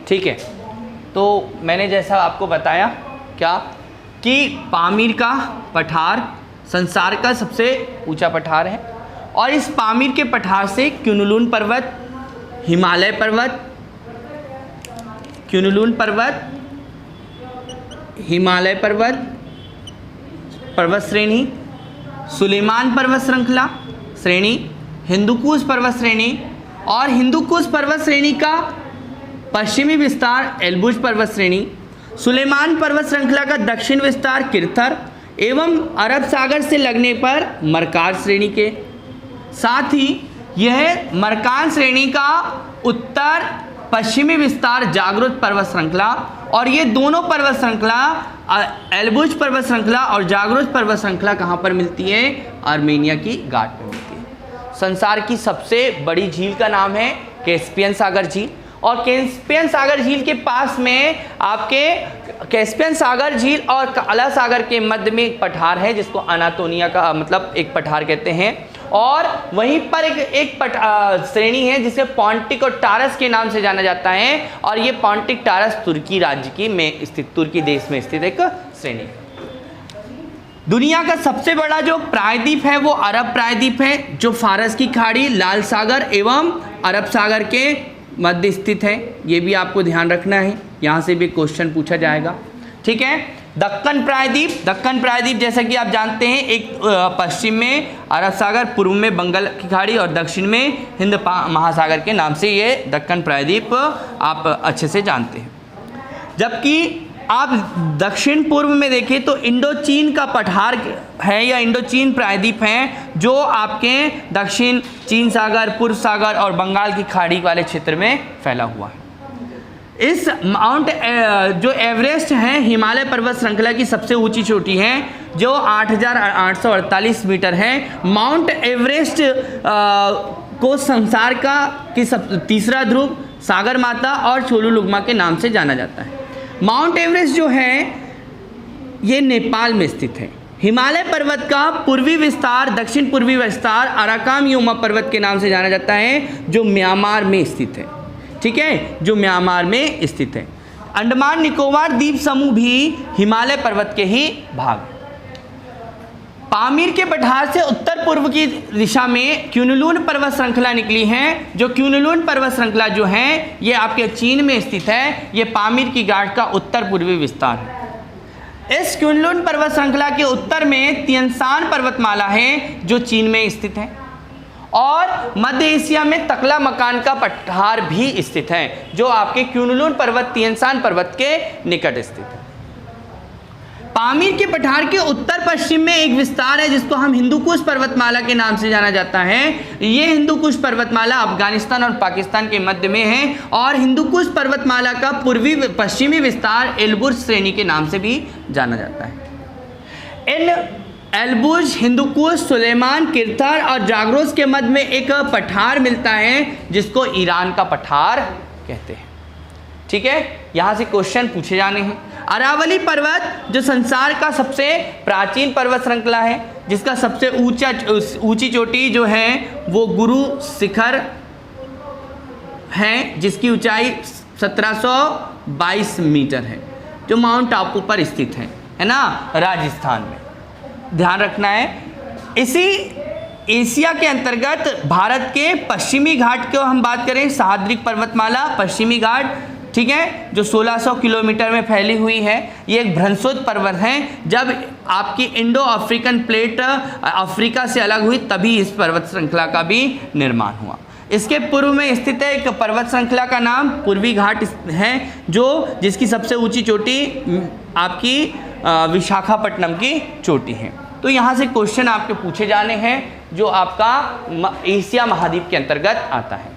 ठीक है, तो मैंने जैसा आपको बताया क्या कि पामीर का पठार संसार का सबसे ऊंचा पठार है, और इस पामीर के पठार से क्युनलुन पर्वत, हिमालय पर्वत, क्युनलुन पर्वत, हिमालय पर्वत पर्वत श्रेणी, सुलेमान पर्वत श्रेणी, हिंदुकुश पर्वत श्रेणी और हिंदुकुश पर्वत श्रेणी का पश्चिमी विस्तार एल्बुर्ज पर्वत श्रेणी, सुलेमान पर्वत श्रृंखला का दक्षिण विस्तार किरथर एवं अरब सागर से लगने पर मरकान श्रेणी के साथ ही यह मरकान श्रेणी का उत्तर पश्चिमी विस्तार जागृत पर्वत श्रृंखला, और ये दोनों पर्वत श्रृंखला एल्बुर्ज पर्वत श्रृंखला और जागृत पर्वत श्रृंखला कहाँ पर मिलती है? आर्मेनिया की घाट में मिलती है। संसार की सबसे बड़ी झील का नाम है कैस्पियन सागर झील, और कैस्पियन सागर झील के पास में आपके कैस्पियन सागर झील और काला सागर के मध्य में एक पठार है जिसको अनातोलिया का मतलब एक पठार कहते हैं, और वहीं पर एक श्रेणी है जिसे पॉन्टिक और टारस के नाम से जाना जाता है, और ये पॉन्टिक टारस तुर्की राज्य की में स्थित, तुर्की देश में स्थित एक श्रेणी। दुनिया का सबसे बड़ा जो प्रायद्वीप है वो अरब प्रायद्वीप है, जो फारस की खाड़ी, लाल सागर एवं अरब सागर के मध्य स्थित है। ये भी आपको ध्यान रखना है, यहाँ से भी क्वेश्चन पूछा जाएगा। ठीक है, दक्कन प्रायद्वीप जैसा कि आप जानते हैं एक पश्चिम में अरब सागर, पूर्व में बंगाल की खाड़ी और दक्षिण में हिंद महासागर के नाम से ये दक्कन प्रायद्वीप आप अच्छे से जानते हैं। जबकि आप दक्षिण पूर्व में देखें तो इंडो चीन का पठार है या इंडो चीन प्रायद्वीप है, जो आपके दक्षिण चीन सागर, पूर्व सागर और बंगाल की खाड़ी वाले क्षेत्र में फैला हुआ है। इस माउंट जो एवरेस्ट है हिमालय पर्वत श्रृंखला की सबसे ऊंची चोटी है, जो 8,848 मीटर है। माउंट एवरेस्ट को संसार का तीसरा ध्रुव, सागर माता और चोलुलुग्मा के नाम से जाना जाता है। माउंट एवरेस्ट जो है ये नेपाल में स्थित है। हिमालय पर्वत का पूर्वी विस्तार, दक्षिण पूर्वी विस्तार अराकाम योमा पर्वत के नाम से जाना जाता है, जो म्यांमार में स्थित है। ठीक है, जो म्यांमार में स्थित है। अंडमान निकोबार द्वीप समूह भी हिमालय पर्वत के ही भाग। पामीर के पठार से उत्तर पूर्व की दिशा में क्युनलुन पर्वत श्रृंखला निकली है, जो क्युनलुन पर्वत श्रृंखला जो है ये आपके चीन में स्थित है। ये पामीर की घाट का उत्तर पूर्वी विस्तार है। इस क्युनलुन पर्वत श्रृंखला के उत्तर में तियनशान पर्वतमाला है जो चीन में स्थित है, और मध्य एशिया में तकला मकान का पठार भी स्थित है, जो आपके क्युनलुन पर्वत तियनशान पर्वत के निकट स्थित है। पामीर के पठार के उत्तर पश्चिम में एक विस्तार है जिसको हम हिंदुकुश पर्वतमाला के नाम से जाना जाता है। ये हिंदुकुश पर्वतमाला अफगानिस्तान और पाकिस्तान के मध्य में है, और हिंदुकुश पर्वतमाला का पूर्वी पश्चिमी विस्तार एल्बुर्ज श्रेणी के नाम से भी जाना जाता है। इन एल्बुर्ज, हिंदुकुश, सुलेमान, किरथर और जागरोस के मध्य में एक पठार मिलता है जिसको ईरान का पठार कहते हैं। ठीक है, यहाँ से क्वेश्चन पूछे जाने हैं। अरावली पर्वत जो संसार का सबसे प्राचीन पर्वत श्रृंखला है, जिसका सबसे ऊंची चोटी जो है वो गुरु शिखर है, जिसकी ऊंचाई 1722 मीटर है, जो माउंट टापू पर स्थित है ना, राजस्थान में। ध्यान रखना है। इसी एशिया के अंतर्गत भारत के पश्चिमी घाट को हम बात करें, सह्याद्री पर्वतमाला पश्चिमी घाट, ठीक है, जो 1600 किलोमीटर में फैली हुई है। ये एक भ्रंशोत्तर पर्वत है। जब आपकी इंडो अफ्रीकन प्लेट अफ्रीका से अलग हुई तभी इस पर्वत श्रृंखला का भी निर्माण हुआ। इसके पूर्व में स्थित है एक पर्वत श्रृंखला का नाम पूर्वी घाट है, जो जिसकी सबसे ऊंची चोटी आपकी विशाखापट्टनम की चोटी है। तो यहाँ से क्वेश्चन आपके पूछे जाने हैं जो आपका एशिया महाद्वीप के अंतर्गत आता है।